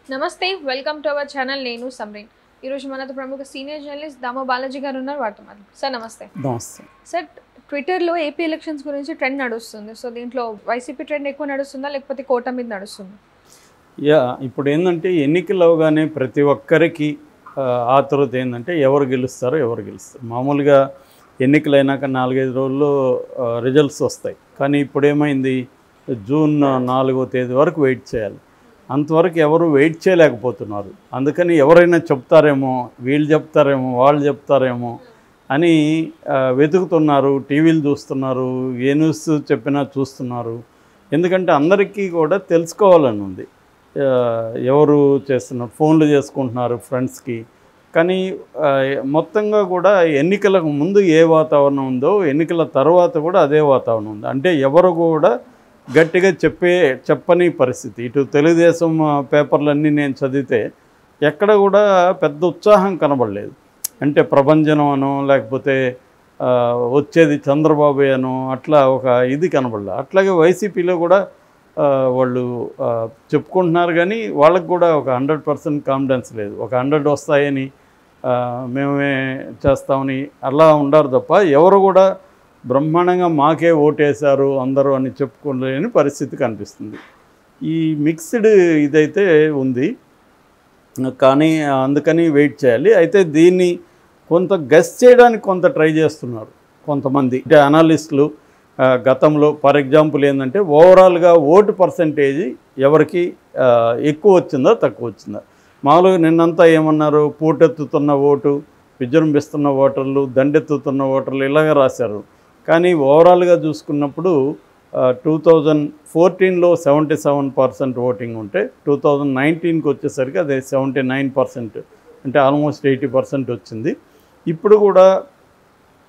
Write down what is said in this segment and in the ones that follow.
నమస్తే welcome to our channel నేను సమ్రీన్ ఈరోజు మనతో ప్రముఖ సీనియర్ జర్నలిస్ట్ దామో బాలాజీ గారు ఉన్నారు వారితో మాట్లాడు సార్ నమస్తే నమస్తే సార్ ట్విట్టర్లో ఏపీ ఎలక్షన్స్ గురించి ట్రెండ్ నడుస్తుంది సో దీంట్లో వైసీపీ ట్రెండ్ ఎక్కువ నడుస్తుందా లేకపోతే కోట మీద నడుస్తుందా ఇప్పుడు ఏంటంటే ఎన్నికలు అవగానే ప్రతి ఒక్కరికి ఆతృత ఏంటంటే ఎవరు గెలుస్తారు మామూలుగా ఎన్నికలైనాక 4-5 రోజుల్లో రిజల్ట్స్ వస్తాయి. కానీ ఇప్పుడు ఏమైంది, జూన్ 4వ తేదీ వరకు వెయిట్ చేయాలి. అంతవరకు ఎవరు వెయిట్ చేయలేకపోతున్నారు. అందుకని ఎవరైనా చెప్తారేమో, వీళ్ళు చెప్తారేమో, వాళ్ళు చెప్తారేమో అని వెతుకుతున్నారు. టీవీలు చూస్తున్నారు, ఏ న్యూస్ చెప్పినా చూస్తున్నారు. ఎందుకంటే అందరికీ కూడా తెలుసుకోవాలని ఉంది. ఎవరు చేస్తున్నారు, ఫోన్లు చేసుకుంటున్నారు ఫ్రెండ్స్కి. కానీ మొత్తంగా కూడా ఎన్నికలకు ముందు ఏ వాతావరణం ఉందో ఎన్నికల తర్వాత కూడా అదే వాతావరణం ఉంది. అంటే ఎవరు కూడా గట్టిగా చెప్పని పరిస్థితి. ఇటు తెలుగుదేశం పేపర్లన్నీ నేను చదివితే ఎక్కడ కూడా పెద్ద ఉత్సాహం కనబడలేదు. అంటే ప్రభంజనం అనో లేకపోతే వచ్చేది చంద్రబాబు అనో అట్లా ఒక ఇది కనబడలేదు. అట్లాగే వైసీపీలో కూడా వాళ్ళు చెప్పుకుంటున్నారు కానీ వాళ్ళకు కూడా ఒక 100% కాన్ఫిడెన్స్ లేదు. ఒక 100 వస్తాయని మేమే చేస్తామని అలా ఉండరు తప్ప ఎవరు కూడా బ్రహ్మాండంగా మాకే ఓటేశారు అందరూ అని చెప్పుకోలేని పరిస్థితి కనిపిస్తుంది. ఈ మిక్స్డ్ ఇదైతే ఉంది. కానీ అందుకని వెయిట్ చేయాలి. అయితే దీన్ని కొంత గెస్ చేయడానికి కొంత ట్రై చేస్తున్నారు కొంతమంది అంటే అనలిస్టులు. గతంలో ఫర్ ఎగ్జాంపుల్ ఏంటంటే ఓవరాల్గా ఓటు పర్సంటేజ్ ఎవరికి ఎక్కువ వచ్చిందా తక్కువ వచ్చిందా. మామూలుగా నిన్నంతా ఏమన్నారు, పూటెత్తుతున్న ఓటు, విజృంభిస్తున్న ఓటర్లు, దండెత్తుతున్న ఓటర్లు ఇలాగ రాశారు. కానీ ఓవరాల్గా చూసుకున్నప్పుడు 2014లో 77% ఓటింగ్ ఉంటే 2019కి వచ్చేసరికి అదే 79%, అంటే ఆల్మోస్ట్ 80% వచ్చింది. ఇప్పుడు కూడా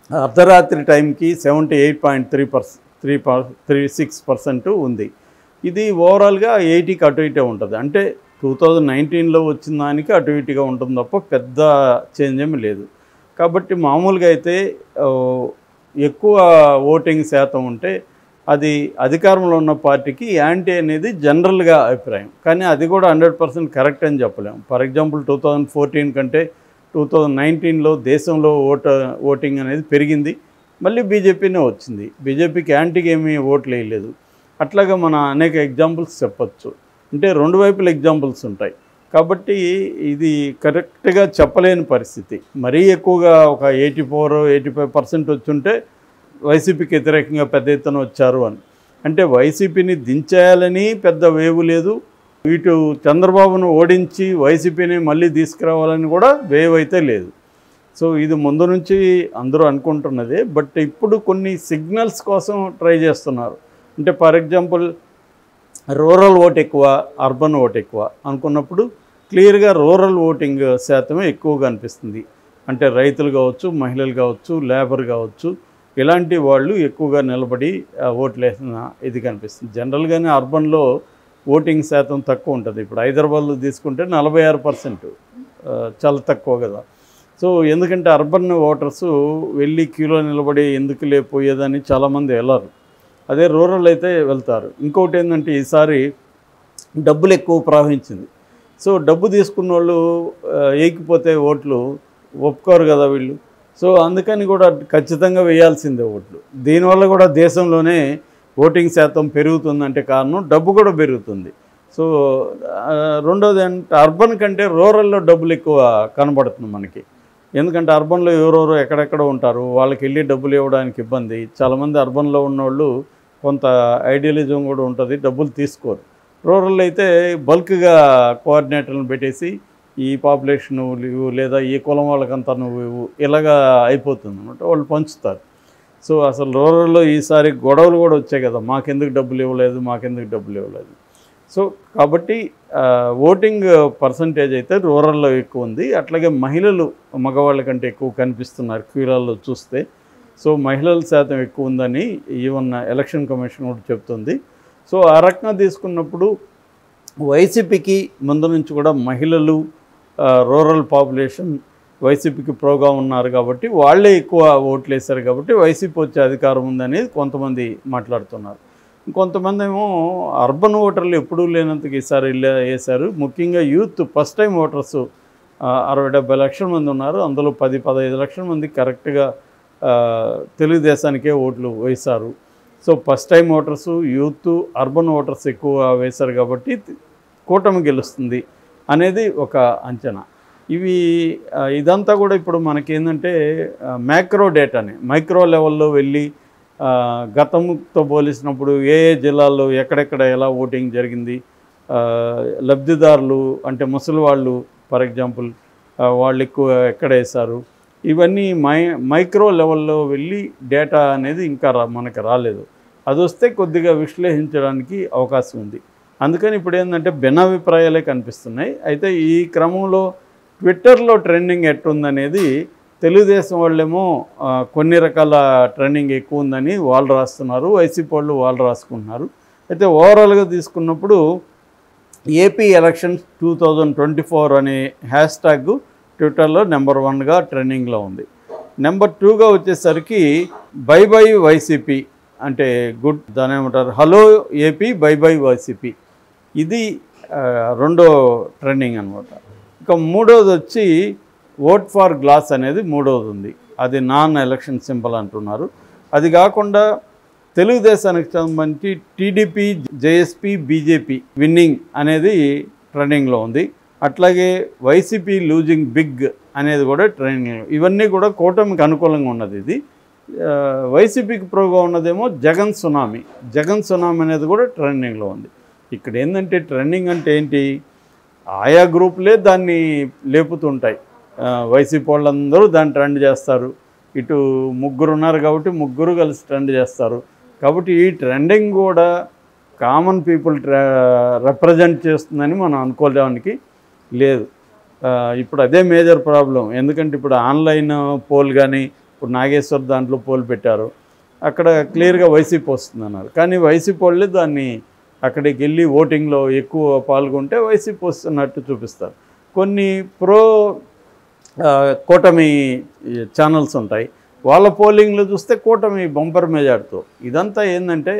అర్ధరాత్రి టైంకి 78.36% ఉంది. ఇది ఓవరాల్గా 80కి అటు ఇటే ఉంటుంది. అంటే 2019లో వచ్చిన దానికి అటు ఇటుగా ఉంటుంది తప్ప పెద్ద చేంజ్ ఏమీ లేదు. కాబట్టి మామూలుగా అయితే ఎక్కువ ఓటింగ్ శాతం ఉంటే అది అధికారంలో ఉన్న పార్టీకి యాంటీ అనేది జనరల్గా అభిప్రాయం. కానీ అది కూడా 100% కరెక్ట్ అని చెప్పలేము. ఫర్ ఎగ్జాంపుల్ 2014 కంటే 2019లో దేశంలో ఓటింగ్ అనేది పెరిగింది. మళ్ళీ బీజేపీనే వచ్చింది. బీజేపీకి యాంటీకి ఏమీ ఓట్లు వేయలేదు. అట్లాగా మన అనేక ఎగ్జాంపుల్స్ చెప్పచ్చు. అంటే రెండు వైపుల ఎగ్జాంపుల్స్ ఉంటాయి. కాబట్టి ఇది కరెక్ట్గా చెప్పలేని పరిస్థితి. మరీ ఎక్కువగా ఒక 84-85% వచ్చుంటే వైసీపీకి వ్యతిరేకంగా పెద్ద ఎత్తున వచ్చారు అని. అంటే వైసీపీని దించేయాలని పెద్ద వేవు లేదు. ఇటు చంద్రబాబును ఓడించి వైసీపీని మళ్ళీ తీసుకురావాలని కూడా వేవ్ అయితే లేదు. సో ఇది ముందు నుంచి అందరూ అనుకుంటున్నదే. బట్ ఇప్పుడు కొన్ని సిగ్నల్స్ కోసం ట్రై చేస్తున్నారు. అంటే ఫర్ ఎగ్జాంపుల్ రూరల్ ఓట్ ఎక్కువ, అర్బన్ ఓట్ ఎక్కువ అనుకున్నప్పుడు క్లియర్గా రూరల్ ఓటింగ్ శాతమే ఎక్కువగా అనిపిస్తుంది. అంటే రైతులు కావచ్చు, మహిళలు కావచ్చు, లేబర్ కావచ్చు, ఇలాంటి వాళ్ళు ఎక్కువగా నిలబడి ఓట్లు వేసిన ఇది కనిపిస్తుంది. జనరల్గానే అర్బన్లో ఓటింగ్ శాతం తక్కువ ఉంటుంది. ఇప్పుడు హైదరాబాద్లో తీసుకుంటే 46%, చాలా తక్కువ కదా. సో ఎందుకంటే అర్బన్ ఓటర్స్ వెళ్ళి క్యూలో నిలబడి ఎందుకు లేకపోయేదని చాలామంది వెళ్ళరు. అదే రూరల్ అయితే వెళ్తారు. ఇంకోటి ఏంటంటే ఈసారి డబ్బులు ఎక్కువ ప్రవహించింది. సో డబ్బు తీసుకున్న వాళ్ళు ఏకిపోతే ఓట్లు ఒప్పుకోరు కదా వీళ్ళు. సో అందుకని కూడా ఖచ్చితంగా వేయాల్సిందే ఓట్లు. దీనివల్ల కూడా దేశంలోనే ఓటింగ్ శాతం పెరుగుతుందంటే కారణం డబ్బు కూడా పెరుగుతుంది. సో రెండోది అంటే అర్బన్ కంటే రూరల్లో డబ్బులు ఎక్కువ కనబడుతుంది మనకి. ఎందుకంటే అర్బన్లో ఎవరెవరో ఎక్కడెక్కడ ఉంటారు, వాళ్ళకి వెళ్ళి డబ్బులు ఇవ్వడానికి ఇబ్బంది. చాలామంది అర్బన్లో ఉన్నవాళ్ళు కొంత ఐడియలిజం కూడా ఉంటుంది, డబ్బులు తీసుకోరు. రూరల్ అయితే బల్క్గా కోఆర్డినేటర్లను పెట్టేసి ఈ పాపులేషన్ నువ్వు లేదా ఈ కులం వాళ్ళకంతా నువ్వు ఇలాగా అయిపోతుంది అన్నమాట, వాళ్ళు పంచుతారు. సో అసలు రూరల్లో ఈసారి గొడవలు కూడా వచ్చాయి కదా, మాకెందుకు డబ్బులు ఇవ్వలేదు. సో కాబట్టి ఓటింగ్ పర్సంటేజ్ అయితే రూరల్లో ఎక్కువ ఉంది. అట్లాగే మహిళలు మగవాళ్ళ కంటే ఎక్కువ కనిపిస్తున్నారు క్యూలలో చూస్తే. సో మహిళల శాతం ఎక్కువ ఉందని ఈవెన్ ఎలక్షన్ కమిషన్ కూడా చెప్తుంది. సో ఆ రకంగా తీసుకున్నప్పుడు వైసీపీకి ముందు నుంచి కూడా మహిళలు, రూరల్ పాపులేషన్ వైసీపీకి ప్రోగా ఉన్నారు కాబట్టి వాళ్ళే ఎక్కువ ఓట్లు వేశారు కాబట్టి వైసీపీ వచ్చే అధికారం ఉందనేది కొంతమంది మాట్లాడుతున్నారు. కొంతమంది ఏమో అర్బన్ ఓటర్లు ఎప్పుడూ లేనంతగా ఈసారి వేశారు. ముఖ్యంగా యూత్ ఫస్ట్ టైం ఓటర్స్ 60-70 లక్షల మంది ఉన్నారు. అందులో 10-15 లక్షల మంది కరెక్ట్గా తెలుగుదేశానికే ఓట్లు వేశారు. So first time voters, youth, urban voters ఎక్కువ వేశారు కాబట్టి కూటమి గెలుస్తుంది అనేది ఒక అంచనా. ఇదంతా కూడా ఇప్పుడు మనకేంటంటే మ్యాక్రో డేటాని మైక్రో లెవెల్లో వెళ్ళి గతంతో పోలిసినప్పుడు ఏ జిల్లాల్లో ఎక్కడెక్కడ ఎలా ఓటింగ్ జరిగింది, లబ్ధిదారులు అంటే ముసలి వాళ్ళు ఫర్ ఎగ్జాంపుల్ వాళ్ళు ఎక్కువ ఎక్కడ వేశారు, ఇవన్నీ మైక్రో లెవెల్లో వెళ్ళి డేటా అనేది ఇంకా మనకు రాలేదు. అది వస్తే కొద్దిగా విశ్లేషించడానికి అవకాశం ఉంది. అందుకని ఇప్పుడు ఏంటంటే భిన్నాభిప్రాయాలే కనిపిస్తున్నాయి. అయితే ఈ క్రమంలో ట్విట్టర్లో ట్రెండింగ్ ఎట్టుందనేది తెలుగుదేశం వాళ్ళేమో కొన్ని రకాల ట్రెండింగ్ ఎక్కువ ఉందని వాళ్ళు రాస్తున్నారు, వైసీపీ వాళ్ళు రాసుకుంటున్నారు. అయితే ఓవరాల్గా తీసుకున్నప్పుడు ఏపీ ఎలక్షన్స్ 2024 అనే హ్యాష్ ట్యాగ్ ట్విట్టర్లో నెంబర్ 1గా ట్రెండింగ్లో ఉంది. నెంబర్ 2గా వచ్చేసరికి బై బై వైసీపీ అంటే గుడ్ దాని ఏమంటారు hello AP by by YCP, ఇది రెండో ట్రెండింగ్ అనమాట. ఇక మూడోది వచ్చి ఓట్ ఫర్ గ్లాస్ అనేది మూడవది ఉంది. అది నాన్ ఎలక్షన్ సింబల్ అంటున్నారు. అది కాకుండా తెలుగుదేశానికి సంబంధించి టీడీపీ, జేఎస్పీ, బీజేపీ విన్నింగ్ అనేది ట్రెండింగ్లో ఉంది. అట్లాగే వైసీపీ లూజింగ్ బిగ్ అనేది కూడా ట్రెండింగ్లో. ఇవన్నీ కూడా కూటమికి అనుకూలంగా ఉన్నది. ఇది వైసీపీకి ప్రోగా ఉన్నదేమో జగన్ సునామీ అనేది కూడా ట్రెండింగ్లో ఉంది. ఇక్కడ ఏంటంటే ట్రెండింగ్ అంటే ఏంటి, ఆయా గ్రూపులే దాన్ని లేపుతుంటాయి. వైసీపీ వాళ్ళందరూ దాన్ని ట్రెండ్ చేస్తారు. ఇటు ముగ్గురు ఉన్నారు కాబట్టి ముగ్గురు కలిసి ట్రెండ్ చేస్తారు. కాబట్టి ఈ ట్రెండింగ్ కూడా కామన్ పీపుల్ రిప్రజెంట్ చేస్తుందని మనం అనుకోవడానికి లేదు. ఇప్పుడు అదే మేజర్ ప్రాబ్లం. ఎందుకంటే ఇప్పుడు ఆన్లైన్ పోల్ కానీ ఇప్పుడు నాగేశ్వర్ దాంట్లో పోల్ పెట్టారు, అక్కడ క్లియర్గా వైసీపీ వస్తుందన్నారు. కానీ వైసీపీ వాళ్ళే దాన్ని అక్కడికి వెళ్ళి ఓటింగ్లో ఎక్కువ పాల్గొంటే వైసీపీ వస్తున్నట్టు చూపిస్తారు. కొన్ని కూటమి ఛానల్స్ ఉంటాయి, వాళ్ళ పోలింగ్లో చూస్తే కూటమి బంపర్ మెజార్టీతో. ఇదంతా ఏంటంటే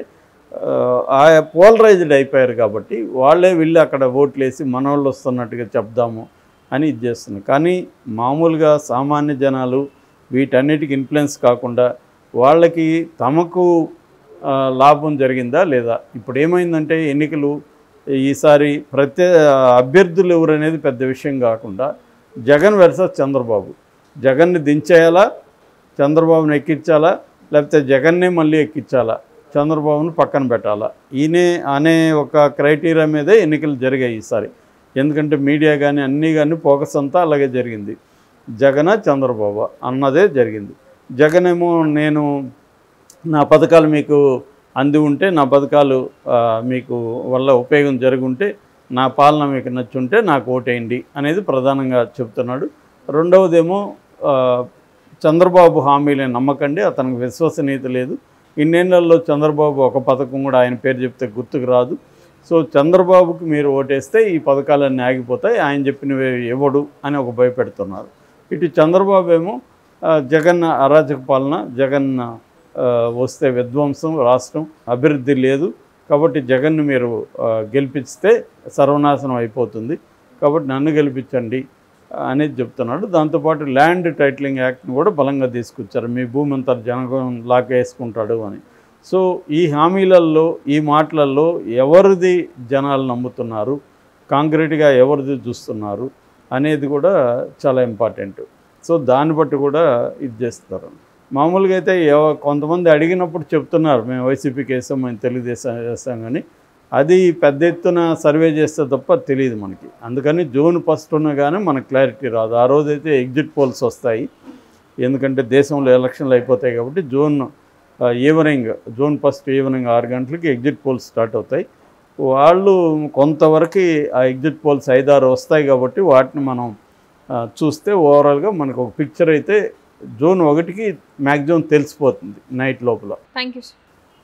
పోలరైజ్డ్ అయిపోయారు కాబట్టి వాళ్ళే వెళ్ళి అక్కడ ఓట్లేసి మనోళ్ళు వస్తున్నట్టుగా చెప్దాము అని ఇది చేస్తున్నారు. కానీ మామూలుగా సామాన్య జనాలు వీటన్నిటికి ఇన్ఫ్లుయెన్స్ కాకుండా వాళ్ళకి తమకు లాభం జరిగిందా లేదా. ఇప్పుడు ఏమైందంటే ఎన్నికలు ఈసారి అభ్యర్థులు ఎవరు అనేది పెద్ద విషయం కాకుండా జగన్ వర్సెస్ చంద్రబాబు, జగన్ని దించేయాలా, చంద్రబాబుని ఎక్కించాలా, లేకపోతే జగన్నే మళ్ళీ ఎక్కించాలా, చంద్రబాబును పక్కన పెట్టాలా, ఈయనే అనే ఒక క్రైటీరియా మీదే ఎన్నికలు జరిగాయి ఈసారి. ఎందుకంటే మీడియా కానీ అన్నీ కానీ ఫోకస్ అంతా అలాగే జరిగింది. జగన్ చంద్రబాబు అన్నదే జరిగింది. జగన్ ఏమో నేను నా పథకాలు మీకు అంది ఉంటే, నా పథకాలు మీకు వల్ల ఉపయోగం జరుగుంటే, నా పాలన మీకు నచ్చుంటే నాకు ఓటేయండి అనేది ప్రధానంగా చెప్తున్నాడు. రెండవదేమో చంద్రబాబు హామీలే నమ్మకండి, అతనికి విశ్వసనీయత లేదు. ఇన్నేళ్లలో చంద్రబాబు ఒక పథకం కూడా ఆయన పేరు చెప్తే గుర్తుకు రాదు. సో చంద్రబాబుకి మీరు ఓటేస్తే ఈ పథకాలన్నీ ఆగిపోతాయి, ఆయన చెప్పినవి ఇవ్వడు అని ఒక భయపెడుతున్నారు. ఇటు చంద్రబాబు ఏమో జగన్ అరాచక పాలన, జగన్ వస్తే విధ్వంసం, రాష్ట్రం అభివృద్ధి లేదు, కాబట్టి జగన్ను మీరు గెలిపిస్తే సర్వనాశనం అయిపోతుంది, కాబట్టి నన్ను గెలిపించండి అనేది చెప్తున్నాడు. దాంతోపాటు ల్యాండ్ టైటిలింగ్ యాక్ట్ని కూడా బలంగా తీసుకొచ్చారు, మీ భూమి అంతా జనగం లాగేసుకుంటాడు అని. సో ఈ హామీలలో, ఈ మాటలలో ఎవరిది జనాలు నమ్ముతున్నారు, కాంక్రీట్గా ఎవరిది చూస్తున్నారు అనేది కూడా చాలా ఇంపార్టెంట్. సో దాన్ని బట్టి కూడా ఇది చేస్తారు. మామూలుగా అయితే కొంతమంది అడిగినప్పుడు చెప్తున్నారు మేము వైసీపీకి వేసాం, మేము తెలుగుదేశం వేస్తాం, కానీ అది పెద్ద ఎత్తున సర్వే చేస్తే తప్ప తెలియదు మనకి. అందుకని జూన్ 1 ఉన్నా కానీ మనకు క్లారిటీ రాదు. ఆ రోజైతే ఎగ్జిట్ పోల్స్ వస్తాయి, ఎందుకంటే దేశంలో ఎలక్షన్లు అయిపోతాయి కాబట్టి జూన్ 1 ఈవినింగ్ 6 గంటలకి ఎగ్జిట్ పోల్స్ స్టార్ట్ అవుతాయి. వాళ్ళు కొంతవరకు ఆ ఎగ్జిట్ పోల్స్ 5-6 వస్తాయి కాబట్టి వాటిని మనం చూస్తే ఓవరాల్గా మనకు ఒక పిక్చర్ అయితే జూన్ 1కి మ్యాక్సిమం తెలిసిపోతుంది నైట్ లోపల. Thank you sir.